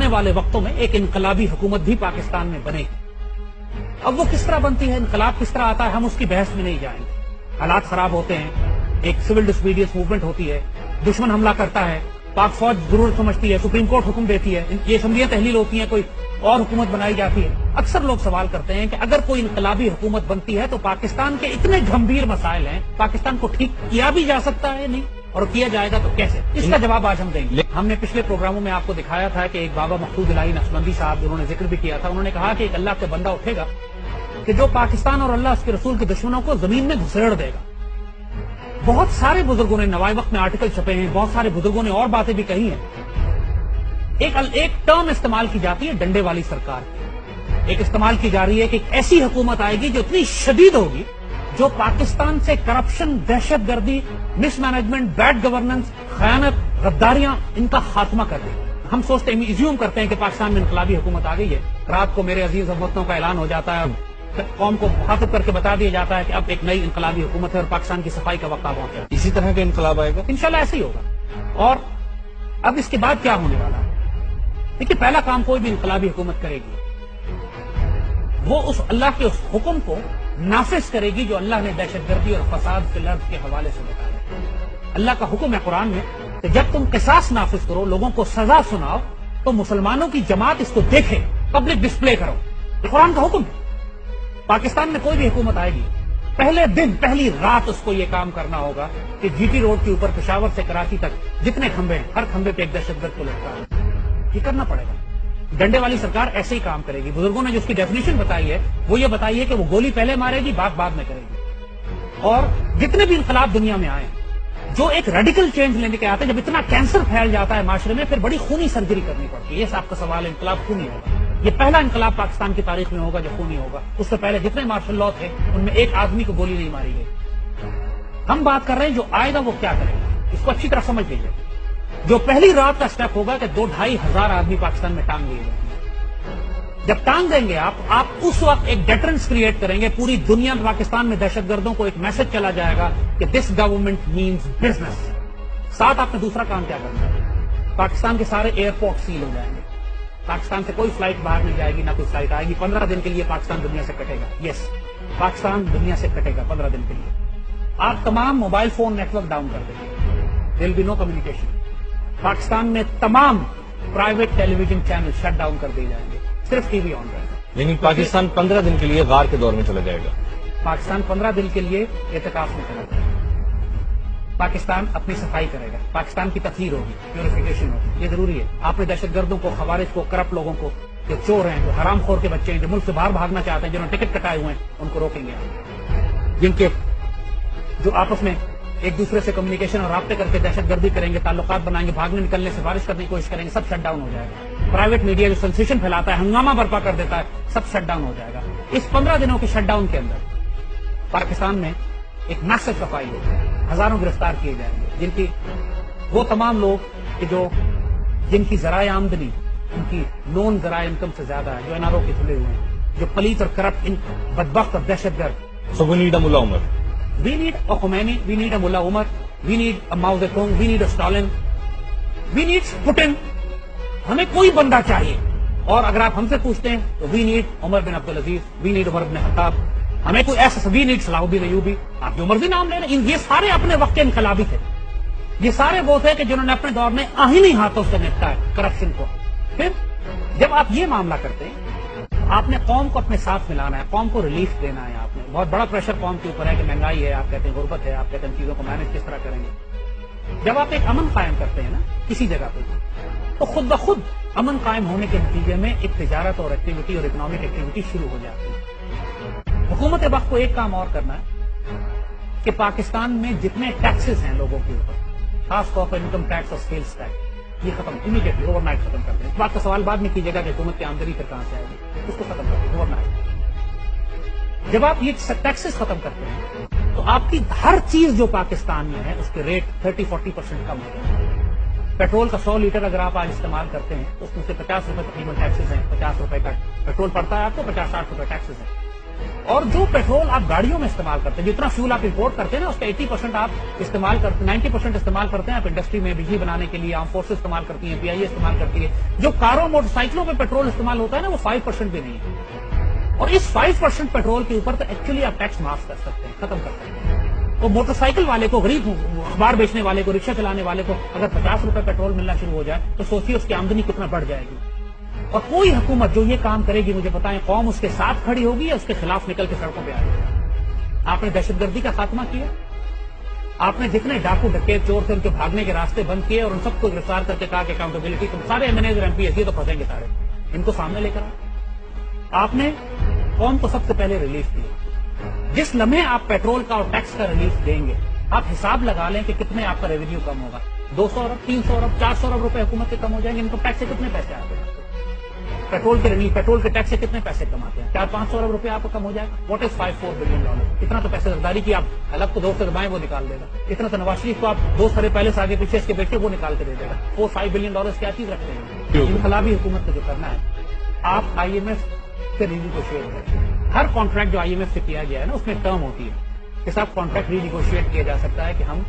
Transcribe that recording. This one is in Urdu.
آنے والے وقتوں میں ایک انقلابی حکومت بھی پاکستان میں بنے گی۔ اب وہ کس طرح بنتی ہے، انقلاب کس طرح آتا ہے، ہم اس کی بحث میں نہیں جائیں گے۔ حالات خراب ہوتے ہیں، ایک سول ڈسوبیڈینس موومنٹ ہوتی ہے، دشمن حملہ کرتا ہے، پاک فوج ضرورت سمجھتی ہے، سپریم کورٹ حکم دیتی ہے، یہ اسمبلیاں تحلیل ہوتی ہیں، کوئی اور حکومت بنائی جاتی ہے۔ اکثر لوگ سوال کرتے ہیں کہ اگر کوئی انقلابی حکومت بنتی ہے تو پاکستان کے اتنے گمبھیر مسائل ہیں، پاکستان کو ٹھیک کیا بھی جا سکتا ہے نہیں، اور کیا جائے گا تو کیسے؟ اس کا جواب آج ہم دیں گے۔ ہم نے پچھلے پروگراموں میں آپ کو دکھایا تھا کہ ایک بابا مقصود الہی نقشبندی صاحب جنہوں نے ذکر بھی کیا تھا، انہوں نے کہا کہ ایک اللہ کے بندہ اٹھے گا کہ جو پاکستان اور اللہ اس کے رسول کے دشمنوں کو زمین میں گھسیڑ دے گا۔ بہت سارے بزرگوں نے نوائے وقت میں آرٹیکل چھپے ہیں، بہت سارے بزرگوں نے اور باتیں بھی کہی ہیں۔ ایک ٹرم استعمال کی جاتی ہے ڈنڈے والی سرکار کی، ایک استعمال کی جا رہی ہے کہ ایک ایسی حکومت آئے گی جو اتنی شدید ہوگی جو پاکستان سے کرپشن، دہشت گردی، مس مینجمنٹ، بیڈ گورننس، خیانت، غداریاں، ان کا خاتمہ کر دے گی۔ ہم سوچتے ہیں، ایزیوم کرتے ہیں کہ پاکستان میں انقلابی حکومت آ گئی ہے، رات کو میرے عزیز ہم کا اعلان ہو جاتا ہے، قوم کو مخاطب کر کے بتا دیا جاتا ہے کہ اب ایک نئی انقلابی حکومت ہے اور پاکستان کی صفائی کا وقت آ پہنچا ہے۔ اسی طرح کا انقلاب آئے گا انشاءاللہ ایسے ہی ہوگا۔ اور اب اس کے بعد کیا ہونے والا ہے؟ دیکھیے، پہلا کام کوئی بھی انقلابی حکومت کرے گی، وہ اس اللہ کے اس حکم کو نافذ کرے گی جو اللہ نے دہشت گردی اور فساد فی الارض کے حوالے سے بتایا۔ اللہ کا حکم ہے قرآن میں کہ جب تم قصاص نافذ کرو، لوگوں کو سزا سناؤ، تو مسلمانوں کی جماعت اس کو دیکھے، پبلک ڈسپلے کرو۔ یہ قرآن کا حکم ہے۔ پاکستان میں کوئی بھی حکومت آئے گی، پہلے دن، پہلی رات اس کو یہ کام کرنا ہوگا کہ جی ٹی روڈ کے اوپر پشاور سے کراچی تک جتنے کھمبے ہیں، ہر کھمبے پہ ایک دہشت گرد کو لٹکا ہے۔ یہ کرنا پڑے گا۔ ڈنڈے والی سرکار ایسے ہی کام کرے گی۔ بزرگوں نے جو اس کی ڈیفینیشن بتائی ہے وہ یہ بتائی ہے کہ وہ گولی پہلے مارے گی، بات بعد میں کرے گی۔ اور جتنے بھی انقلاب دنیا میں آئے ہیں، جو ایک ریڈیکل چینج لینے کے آتے ہیں، جب اتنا کینسر پھیل جاتا ہے معاشرے میں، پھر بڑی خونی سرجری کرنی پڑتی ہے۔ یہ صاحب کا سوال ہے، انقلاب خونی ہوگا۔ یہ پہلا انقلاب پاکستان کی تاریخ میں ہوگا جو خونی ہوگا۔ اس سے پہلے جتنے مارشل لاء تھے ان میں ایک آدمی کو گولی نہیں ماری گئی۔ ہم بات کر رہے ہیں جو آئے گا وہ کیا کرے گا، اس کو اچھی طرح سمجھ لیجیے۔ جو پہلی رات کا سٹیپ ہوگا کہ 2-2.5 ہزار آدمی پاکستان میں ٹانگ دیے جائیں گے۔ جب ٹانگ دیں گے آپ اس وقت ایک ڈیٹرنس کریٹ کریں گے، پوری دنیا میں پاکستان میں دہشت گردوں کو ایک میسج چلا جائے گا کہ دس گورنمنٹ مینز بزنس۔ ساتھ آپ نے دوسرا کام کیا کرنا ہے، پاکستان کے سارے ایئرپورٹ سیل ہو جائیں گے، پاکستان سے کوئی فلائٹ باہر نہیں جائے گی، نہ کوئی فلائٹ آئے گی۔ 15 دن کے لیے پاکستان دنیا سے کٹے گا۔ یس، پاکستان دنیا سے کٹے گا 15 دن کے لیے۔ آپ تمام mobile phone network down کر دیں گے، there will be no communication. Pakistan میں تمام private television channel shut down کر دیے جائیں گے، صرف ٹی وی آن رہے گا۔ لیکن پاکستان 15 دن کے لیے غار کے دور میں چلا جائے گا۔ پاکستان 15 دن کے لیے اعتکاف میں چلا جائے گا۔ پاکستان اپنی صفائی کرے گا، پاکستان کی تطہیر ہوگی، پیوریفیکیشن ہوگی۔ یہ ضروری ہے۔ آپ نے دہشت گردوں کو، خوارج کو، کرپٹ لوگوں کو، جو چور ہیں، جو حرام خور کے بچے ہیں، جو ملک سے باہر بھاگنا چاہتے ہیں، جنہوں نے ٹکٹ کٹائے ہوئے ہیں، ان کو روکیں گے۔ جن کے جو آپس میں ایک دوسرے سے کمیونیکیشن اور رابطے کر کے دہشت گردی کریں گے، تعلقات بنائیں گے، بھاگنے نکلنے سے بارش کرنے کی کوشش کریں گے، سب شٹ ڈاؤن ہو جائے گا۔ پرائیویٹ میڈیا جو سنسیشن پھیلاتا ہے، ہنگامہ برپا کر دیتا ہے، سب شٹ ڈاؤن ہو جائے گا۔ اس 15 دنوں کے شٹ ڈاؤن کے اندر پاکستان میں ایک میسو صفائی ہوگی، ہزاروں گرفتار کیے جائیں گے، جن کی وہ تمام لوگ کہ جن کی ذرائع آمدنی ان کی نون ذرائع انکم سے زیادہ ہے، جو NRO کے کھلے ہوئے ہیں، جو پلیت اور کرپٹ، ان بدبخت اور دہشت گرد۔ So we need a Mullah Omar. We need a Khomeini, we need a Mullah Omar, we need a Mao Zedong, we need a Stalin, we need Putin۔ ہمیں کوئی بندہ چاہیے۔ اور اگر آپ ہم سے پوچھتے ہیں تو we need Umar bin Abdul Aziz, we need عمر بن خطاب، ہمیں کوئی ایسا we need صلاح الدین ایوبی۔ آپ جو مرضی نام لے رہے ہیں، یہ سارے اپنے وقت کے انقلابی تھے۔ یہ سارے وہ تھے کہ جنہوں نے اپنے دور میں آہنی ہاتھوں سے نپٹا ہے کرپشن کو۔ پھر جب آپ یہ معاملہ کرتے ہیں، آپ نے قوم کو اپنے ساتھ ملانا ہے، قوم کو ریلیف دینا ہے۔ آپ نے بہت بڑا پریشر قوم کے اوپر ہے کہ مہنگائی ہے، آپ کہتے ہیں غربت ہے، آپ کہتے ہیں چیزوں کو مینج کس طرح کریں گے۔ جب آپ ایک امن قائم کرتے ہیں نا کسی جگہ پہ، تو خود بخود امن قائم ہونے کے نتیجے میں ایک تجارت اور ایکٹیویٹی اور اکنامک ایکٹیویٹی شروع ہو جاتی ہے۔ حکومت وقت کو ایک کام اور کرنا ہے کہ پاکستان میں جتنے ٹیکسز ہیں لوگوں کے اوپر، خاص طور پر انکم ٹیکس اور سیلز ٹیکس، یہ ختم امیڈیٹلی اوور نائٹ ختم کر دیں۔ اس بات کا سوال بعد میں کیجیے گا کہ حکومت کی آمدنی پھر کہاں سے آئے گی، اس کو ختم کر دیں اوور نائٹ۔ جب آپ یہ ٹیکسز ختم کرتے ہیں تو آپ کی ہر چیز جو پاکستان میں ہے اس کے ریٹ 30-40% کم ہو جائے ہیں۔ پیٹرول کا 100 لیٹر اگر آپ آج استعمال کرتے ہیں تو اس میں سے 50 روپے تقریباً ٹیکسز ہیں۔ 50 روپے کا پیٹرول پڑتا ہے آپ کو، 50-60 روپے ٹیکسز ہیں۔ اور جو پیٹرول آپ گاڑیوں میں استعمال کرتے ہیں، جتنا فیول آپ امپورٹ کرتے ہیں نا، اس کا 80% آپ استعمال کرتے ہیں، 90% استعمال کرتے ہیں آپ انڈسٹری میں بجلی بنانے کے لیے، آرم فورس استعمال کرتی ہیں، پی آئی اے استعمال کرتی ہے. جو کاروں موٹر سائیکلوں پہ پیٹرول استعمال ہوتا ہے نا، وہ 5% بھی نہیں ہے. اور اس 5% پیٹرول کے اوپر تو ایکچولی آپ ٹیکس معاف کر سکتے ہیں، ختم کر سکتے ہیں. اور موٹر سائیکل والے کو، غریب اخبار بیچنے والے کو، رکشہ چلانے والے کو اگر 50 روپے پیٹرول ملنا شروع ہو جائے تو سوچیے اس کی آمدنی کتنا بڑھ جائے گی. اور کوئی حکومت جو یہ کام کرے گی، مجھے بتائیں قوم اس کے ساتھ کھڑی ہوگی یا اس کے خلاف نکل کے سڑکوں پہ آئے گی؟ آپ نے دہشت گردی کا خاتمہ کیا، آپ نے جتنے ڈاکو ڈکیت چور تھے ان کے بھاگنے کے راستے بند کیے اور ان سب کو گرفتار کر کے کہا کہ اکاؤنٹیبلٹی، تم سارے ایم این ایز اور ایم پی ایس یہ تو پھنسیں گے سارے، ان کو سامنے لے کر آؤ. آپ نے قوم کو سب سے پہلے ریلیف دیا. جس لمحے آپ پیٹرول کا اور ٹیکس کا ریلیف دیں گے، آپ حساب لگا لیں کہ کتنے آپ کا ریونیو کم ہوگا. 200 ارب 300 ارب 400 ارب روپے حکومت کے کم ہو جائیں گے. انکم ٹیکس سے کتنے پیسے آتے ہیں؟ پیٹرول کے ریلیف، پیٹرول کے ٹیکس سے کتنے پیسے کماتے ہیں؟ 400-500 ارب روپے آپ کو کم ہو جائے گا. What is $5-4 billion? اتنا تو پیسے زرداری کی آپ الگ کو دوست سے دبائیں وہ نکال دے گا. اتنا تو نواز شریف کو آپ دو سرے پہلے سے آگے پیچھے اس کے بیٹے وہ نکال کے دے دے گا. $4-5 بلین کیا چیز رکھتے ہیں؟ انقلابی حکومت کو جو کرنا ہے، آپ آئی ایم ایف سے رینیگوشیٹ کریں. ہر کانٹریکٹ جو آئی ایم ایف سے کیا گیا ہے نا، اس میں ٹرم ہوتی ہے کہ صاحب کانٹریکٹ ری نیگوشیٹ کیا جا سکتا ہے کہ ہم